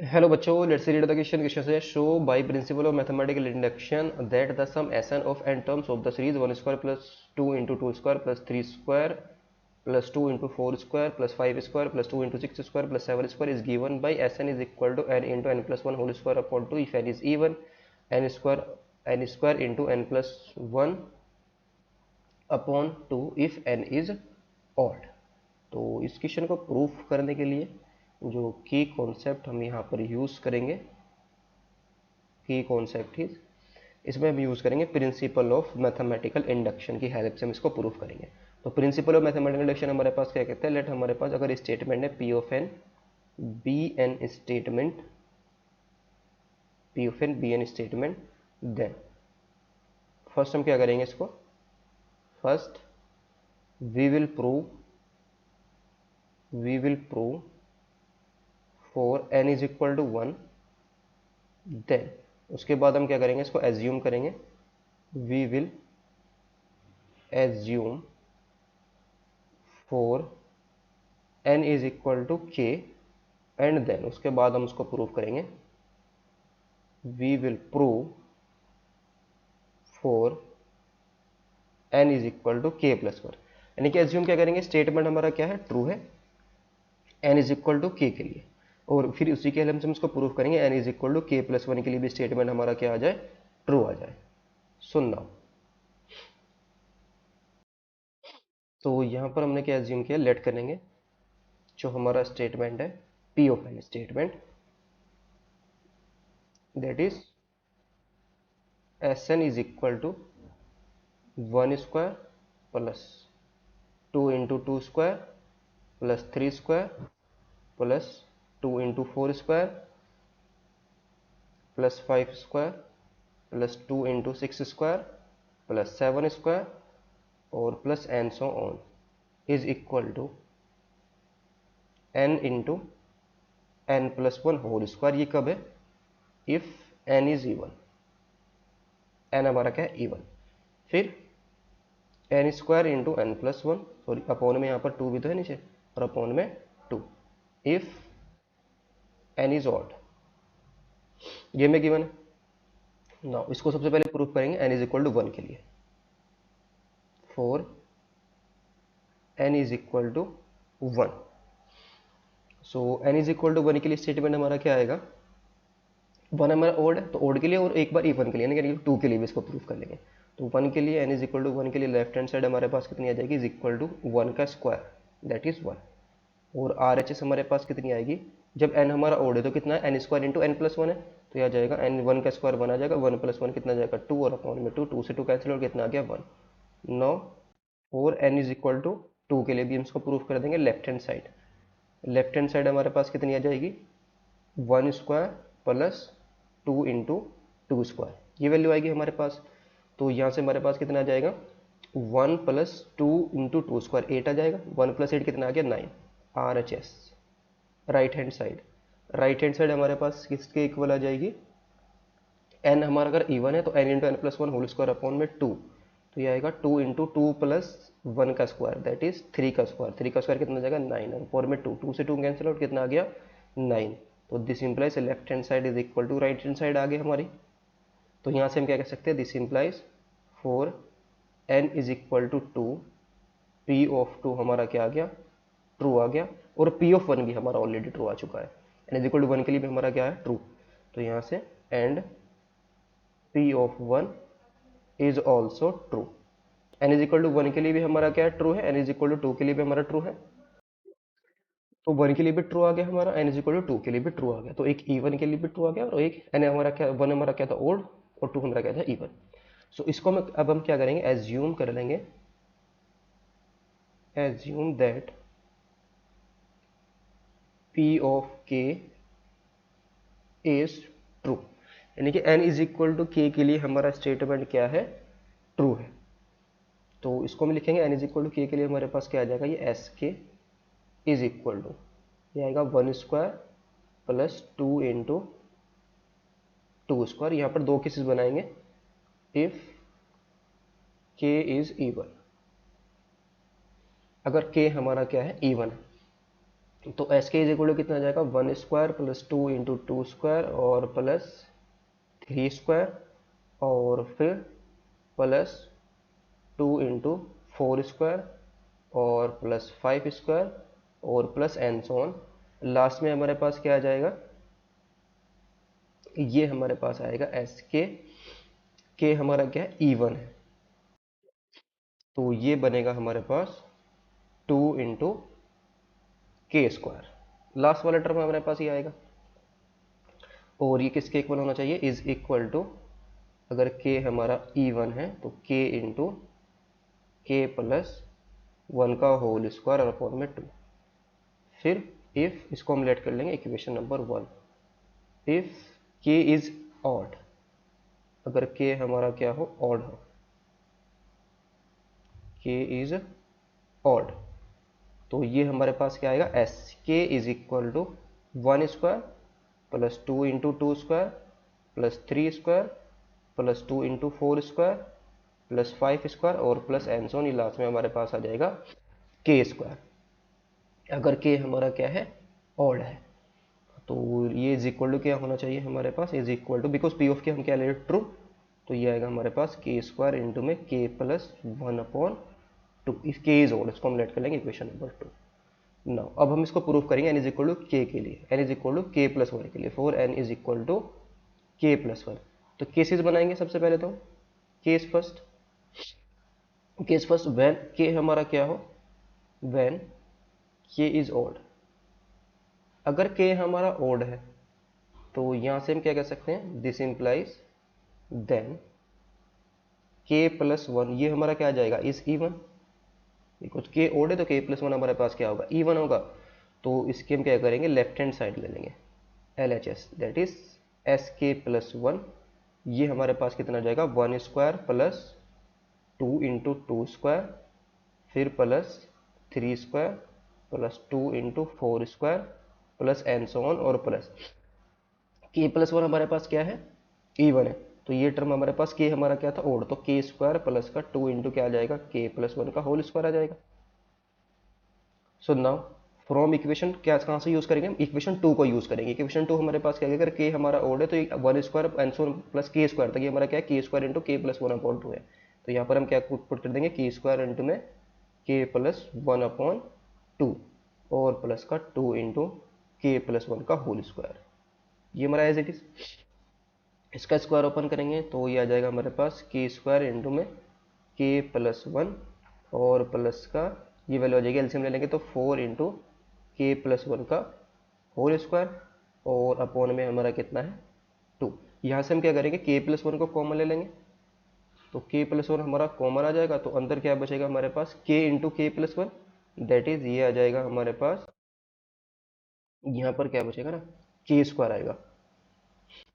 Hello बच्चों, let's read the question. Question से show by principle of mathematical induction that the sum एसन of n terms of the series one square plus two into two square plus three square plus two into four square plus five square plus two into six square plus seven square is given by S N is equal to n into N plus one whole square upon two if N is even N square into N plus one upon two if N is odd. तो इस question को proof करने के लिए जो की concept हम यहाँ पर यूज़ करेंगे, की कॉन्सेप्ट इज, इसमें हम यूज़ करेंगे प्रिंसिपल ऑफ मैथमेटिकल इंडक्शन की हेल्प से हम इसको प्रूफ करेंगे। तो प्रिंसिपल ऑफ मैथमेटिकल इंडक्शन हमारे पास क्या कहते हैं, लेट हमारे पास अगर स्टेटमेंट है P of N be an statement, P of N be an statement, then first हम क्या करेंगे इसको, first we will prove for N is equal to one, then उसके बाद हम क्या करेंगे, इसको एज्यूम करेंगे, we will assume for N is equal to K, and then उसके बाद हम उसको प्रूव करेंगे, we will prove for N is equal to K plus one. यानी कि एज्यूम क्या करेंगे, स्टेटमेंट हमारा क्या है, ट्रू है एन इज इक्वल टू के के लिए, और फिर उसी के हेल्प से हम इसको प्रूव करेंगे N is equal to K plus one के लिए भी स्टेटमेंट हमारा क्या आ जाए, ट्रू आ जाए। सुनना, तो यहाँ पर हमने क्या एज्यूम किया, लेट करेंगे जो हमारा स्टेटमेंट है P of N statement, that is S N is equal to one square plus two into two square plus three square plus two into four square plus five square plus two into six square plus seven square और plus N so on is equal to n into N plus one whole square. ये कब है, if N is even, n हमारा क्या है, even. फिर N square into N plus one, sorry upon में यहाँ पर टू भी तो है नीचे, और अपॉन में two, if N is odd, ये में गिवन है ना। इसको सबसे पहले प्रूफ करेंगे N is equal to one के लिए, for N is equal to one. So N is equal to one के लिए स्टेटमेंट हमारा क्या आएगा, वन हमारा ओड है तो ओड के लिए, और एक बार इवन के लिए, यानी कि टू के लिए भी इसको प्रूफ कर लेंगे। तो वन के लिए, N is equal to one के लिए लेफ्ट हैंड साइड हमारे पास कितनी आ जाएगी, इज इक्वल टू वन का स्क्वायर, दैट इज वन। और आर एच एस हमारे पास कितनी आएगी, जब एन हमारा ओड है तो कितना है, N square into N plus one है, तो यह आ जाएगा एन वन का स्क्वायर वन आ जाएगा, वन प्लस वन कितना जाएगा टू, और अपॉन में टू, टू से टू कैंसिल और कितना आ गया वन। नो, और N is equal to two के लिए भी हम इसको प्रूफ कर देंगे left hand side, left hand side हमारे पास कितनी आ जाएगी, one square plus two into two square, ये वैल्यू आएगी हमारे पास। तो यहाँ से हमारे पास कितना आ जाएगा, one plus two into two square eight आ जाएगा, वन प्लस एट कितना आ गया, nine. R H S right hand side, right hand side हमारे पास किसके इक्वल आ जाएगी, एन हमारा अगर इवन है तो n into N plus one whole square upon में टू, तो ये आएगा two into two plus one का स्क्वायर, दैट इज थ्री का स्क्वायर, थ्री का स्क्वायर कितना आ जाएगा, नाइन, और फोर में टू, टू से टू कैंसिल आउट कितना आ गया, नाइन। तो this implies left hand side is equal to right hand side आ गई हमारी। तो यहाँ से हम क्या कह सकते हैं, this implies for N is equal to two, P of two हमारा क्या आ गया, ट्रू आ गया, और पी ऑफ वन भी हमारा ऑलरेडी ट्रू आ चुका है, N is equal to one के लिए भी हमारा क्या है, ट्रू। तो यहाँ से and P of one is also true, N is equal to one के लिए भी हमारा क्या है, ट्रू है, N is equal to two के लिए भी हमारा ट्रू है। तो वन के लिए भी ट्रू आ गया हमारा, N is equal to two के लिए भी ट्रू आ गया, तो एक इवन के लिए भी ट्रू आ गया, और एक एन हमारा क्या, वन हमारा क्या था ओड, और टू हमारा क्या था इवन। सो इसको हम अब हम क्या करेंगे, एज्यूम कर लेंगे, एज्यूम दैट पी ऑफ के इज ट्रू, यानी कि एन इज इक्वल टू के के लिए हमारा स्टेटमेंट क्या है, ट्रू है। तो इसको हम लिखेंगे एन इज इक्वल टू के लिए हमारे पास क्या आ जाएगा, ये S K is equal to, ये आएगा one square plus two into two square, यहाँ पर दो केसेस बनाएंगे, इफ के इज इवन, अगर के हमारा क्या है, इवन है, तो S K is equal to कितना आ जाएगा 1 स्क्वायर प्लस 2 इंटू 2 स्क्वायर और प्लस 3 स्क्वायर और फिर प्लस 2 इंटू 4 स्क्वायर और प्लस 5 स्क्वायर और plus N so on. Last में हमारे पास क्या आ जाएगा, ये हमारे पास आएगा एस के हमारा क्या है इवन है, तो ये बनेगा हमारे पास 2 इंटू के स्क्वायर। लास्ट वाला टर्म हमारे पास ये आएगा और ये किसके इक्वल होना चाहिए, इज इक्वल टू, अगर के हमारा इवन है तो के इंटू के प्लस 1 का होल स्क्वायर और अपॉन में 2। फिर इफ इसको हम लेट कर लेंगे इक्वेशन नंबर 1, इफ के इज ऑड, अगर के हमारा क्या हो ऑड हो, के इज ऑड, तो ये हमारे पास क्या आएगा S K is equal to 1 square plus 2 into 2 square plus 3 square plus 2 into 4 square plus 5 square और प्लस एन सोन, लास्ट में हमारे पास आ जाएगा के स्क्वायर, अगर के हमारा क्या है ऑड है। तो ये इज इक्वल टू क्या होना चाहिए हमारे पास, is equal to, because P of k हम क्या ले रहे ट्रू, तो ये आएगा हमारे पास के स्क्वायर इंटू में के प्लस 1 अपॉन 2, इफ के इज ऑड, इसको हम लेट कर लेंगे इक्वेशन नंबर 2। नाउ अब हम इसको प्रूव करेंगे एन इज इक्वल टू के लिए, N is equal to K plus 1 के लिए, for N is equal to K plus 1। तो केसेस बनाएंगे सबसे पहले, तो case first, case first when K हमारा क्या हो, व्हेन के इज ऑड, अगर के हमारा ऑड है तो यहां से हम क्या कह सकते हैं, दिस इंप्लाइज देन के प्लस 1 ये हमारा क्या आ जाएगा इज इवन, बिकॉज के ऑड है तो के प्लस 1 हमारे पास क्या होगा इवन होगा। तो इसके हम क्या करेंगे लेफ्ट हैंड साइड ले लेंगे L H S, that is S K plus 1, ये हमारे पास कितना जाएगा 1 स्क्वायर प्लस 2 इंटू 2 स्क्वायर फिर plus 3 square plus 2 into 4 square plus N so on और प्लस के प्लस 1 हमारे पास क्या है इवन है, तो ये टर्म हमारे पास के हमारा क्या था ओड, तो के स्क्वायर प्लस का 2 इंटू क्या आ जाएगा के प्लस 1 का होल स्क्वायर आ जाएगा। सो नाउ फ्रॉम इक्वेशन क्या कहाँ से यूज करेंगे हम, इक्वेशन 2 को यूज करेंगे। इक्वेशन 2 हमारे पास क्या है, अगर के हमारा ओड है तो 1 स्क्वायर एन सो प्लस के स्क्वायर तक, ये हमारा क्या है के square into K plus 1 upon 2 है, तो यहाँ पर हम क्या पुट कर देंगे के स्क्वायर इंटू में के प्लस 1 अपॉन 2 और प्लस का 2 इंटू के प्लस 1 का होल स्क्वायर, ये हमारा एज इट इज। इसका स्क्वायर ओपन करेंगे तो ये आ जाएगा हमारे पास के स्क्वायर इंटू में के प्लस 1 और प्लस का ये वैल्यू आ जाएगी, एलसीएम ले लेंगे तो 4 इंटू के प्लस 1 का होल स्क्वायर और अपॉन में हमारा कितना है 2। यहाँ से हम क्या करेंगे के प्लस 1 को कॉमन ले लेंगे, तो के प्लस 1 हमारा कॉमन आ जाएगा, तो अंदर क्या बचेगा हमारे पास के into K plus 1, that is ये आ जाएगा हमारे पास, यहाँ पर क्या बचेगा ना के स्क्वायर आएगा,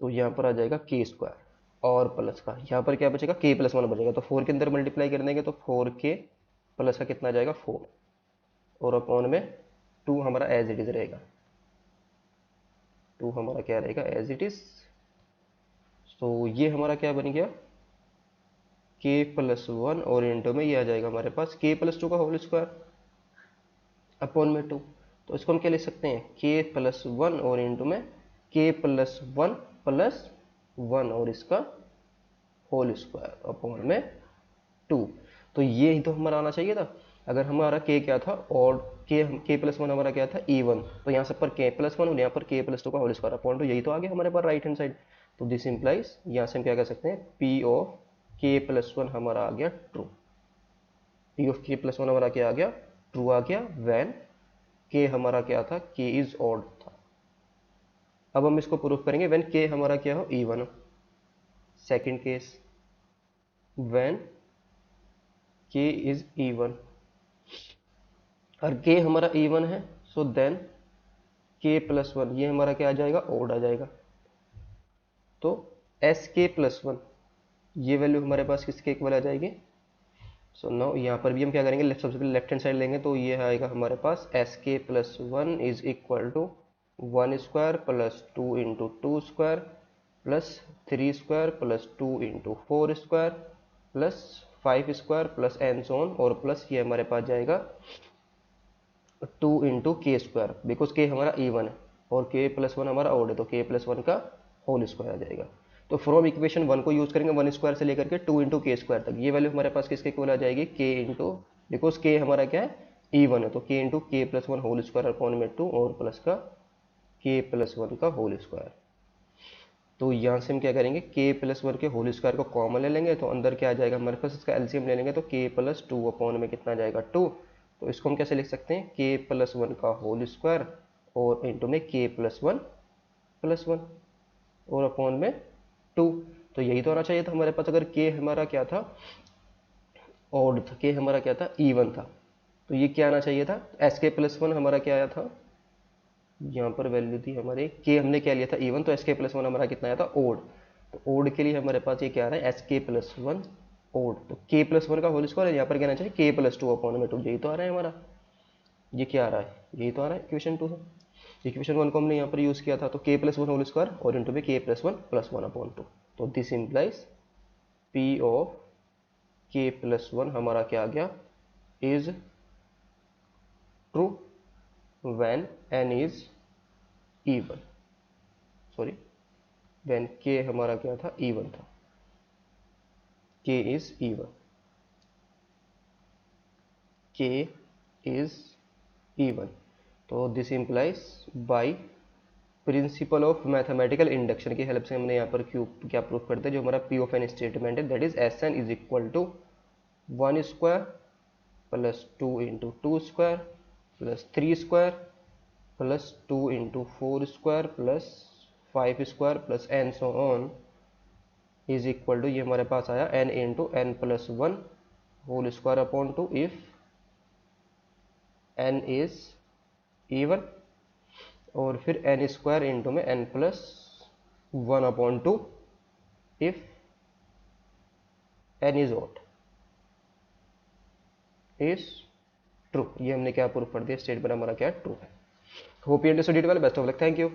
तो यहाँ पर आ जाएगा के स्क्वायर और प्लस का यहाँ पर क्या बचेगा के प्लस 1 बचेगा, तो 4 के अंदर मल्टीप्लाई कर देंगे तो 4 के प्लस का कितना आ जाएगा 4 और अपॉन में 2 हमारा एज इट इज रहेगा, 2 हमारा क्या रहेगा एज इट इज। तो ये हमारा क्या बन गया के प्लस 1 और इंटू में ये आ जाएगा हमारे पास के प्लस 2 का होल स्क्वायर अपॉन में 2, तो इसको हम क्या लिख सकते हैं के प्लस 1 और इंटू में के प्लस 1 प्लस 1 और इसका होल स्क्वायर अपॉन में 2। तो ये ही तो हमारा आना चाहिए था, अगर हमारा के क्या था और के प्लस 1 हमारा क्या था इवन, तो यहाँ सब पर के प्लस 1 और यहाँ पर के प्लस 2 का होल स्क्वायर अपॉन 2, यही तो आ गया हमारे पास राइट हैंड साइड। तो दिस इंप्लाइज यहाँ से हम क्या कर सकते हैं पी ऑफ के प्लस 1 हमारा आ गया ट्रू, पी ऑफ के प्लस 1 हमारा क्या आ गया ट्रू आ गया व्हेन के हमारा क्या था के इज ऑड था। अब हम इसको प्रूफ करेंगे व्हेन के हमारा क्या हो इवन हो। सेकंड केस व्हेन के इज इवन, और के हमारा इवन है सो देन के प्लस 1 ये हमारा क्या आ जाएगा ओड आ जाएगा, तो एस के प्लस 1 ये वैल्यू हमारे पास किसके इक्वल आ जाएगी। सो नाउ यहाँ पर भी हम क्या करेंगे सबसे पहले लेफ्ट हैंड साइड लेंगे तो ये आएगा हमारे पास S K plus 1 is equal to 1 square plus 2 into 2 square plus 3 square plus 2 into 4 square plus 5 square plus N so on और प्लस ये हमारे पास जाएगा 2 इंटू के स्क्वायर, बिकॉज के हमारा इवन है और के प्लस वन हमारा ऑड है, तो के प्लस वन का होल स्क्वायर आ जाएगा। तो फ्रॉम इक्वेशन वन को यूज करेंगे, वन स्क्वायर से लेकर के 2 इंटू के स्क्वायर तक, ये वैल्यू हमारे पास किसके इक्वल आ जाएगी, के इंटू, बिकॉज के हमारा क्या है, इवन है, तो K into K plus one whole square upon में 2 और प्लस का के प्लस वन का होल स्क्वायर। तो यहाँ से हम क्या करेंगे, के प्लस वन के होल स्क्वायर को कॉमन ले लेंगे, तो अंदर क्या आ जाएगा हमारे पास, इसका एलसीएम ले लेंगे, तो के प्लस टू अपॉन में कितना आ जाएगा 2। तो इसको हम कैसे लिख सकते हैं, के प्लस वन का होल स्क्वायर और इंटू में के प्लस वन और अपॉन में 2। तो यही तो होना चाहिए था हमारे पास, अगर के हमारा क्या था, ऑड था, के हमारा क्या था, इवन था, तो ये क्या आना चाहिए था, एस के प्लस वन हमारा क्या आया था, यहाँ पर वैल्यू थी हमारे के, हमने क्या लिया था इवन, तो एस के प्लस वन हमारा कितना आया था, ओड। तो ओड के लिए हमारे पास ये क्या आ रहा है, S K plus one odd, तो के प्लस वन का होल स्क्वायर है, यहाँ पर क्या आना चाहिए, के प्लस टू अपॉन में 2, यही तो आ रहा है हमारा, ये क्या आ रहा है, यही तो आ रहा है इक्वेशन 2 से। इक्वेशन 1 को हमने यहाँ पर यूज़ किया था, तो के प्लस वन होल स्क्वायर और इंटू में के प्लस वन अपॉन 2। तो दिस इम्प्लाइज पी ऑफ के प्लस वन हमारा क्या आ गया, is true when an is even, sorry when K हमारा क्या था, इवन था, के इज इवन, के इज इवन। तो this implies by principal of mathematical induction की हेल्प से हमने यहाँ पर क्यों क्या प्रूफ करते हैं, जो हमारा पी ऑफ एन स्टेटमेंट है, that is S N is equal to one square plus two into two square plus three square plus two into four square plus five square plus N so on is equal to, ये हमारे पास आया N into N plus one whole square upon two if N is even, और फिर N square into में N plus one upon two if N is odd is true. ये हमने क्या प्रूफ कर दिया, स्टेटमेंट हमारा क्या ट्रू है। Hope you understood it well, best of luck, thank you.